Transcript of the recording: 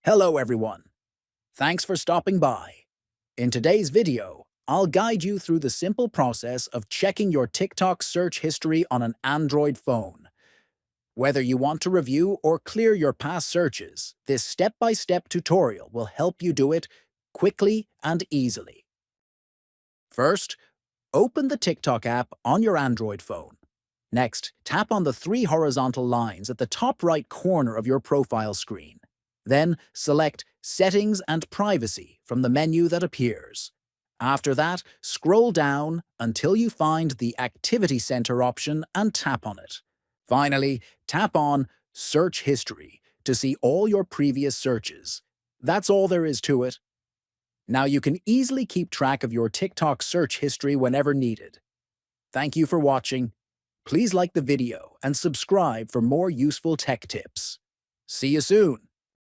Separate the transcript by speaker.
Speaker 1: Hello everyone. Thanks for stopping by. In today's video, I'll guide you through the simple process of checking your TikTok search history on an Android phone. Whether you want to review or clear your past searches, this step-by-step tutorial will help you do it quickly and easily. First, open the TikTok app on your Android phone. Next, tap on the three horizontal lines at the top right corner of your profile screen. Then select Settings and Privacy from the menu that appears. After that, scroll down until you find the Activity Center option and tap on it. Finally, tap on Search History to see all your previous searches. That's all there is to it. Now you can easily keep track of your TikTok search history whenever needed. Thank you for watching. Please like the video and subscribe for more useful tech tips. See you soon!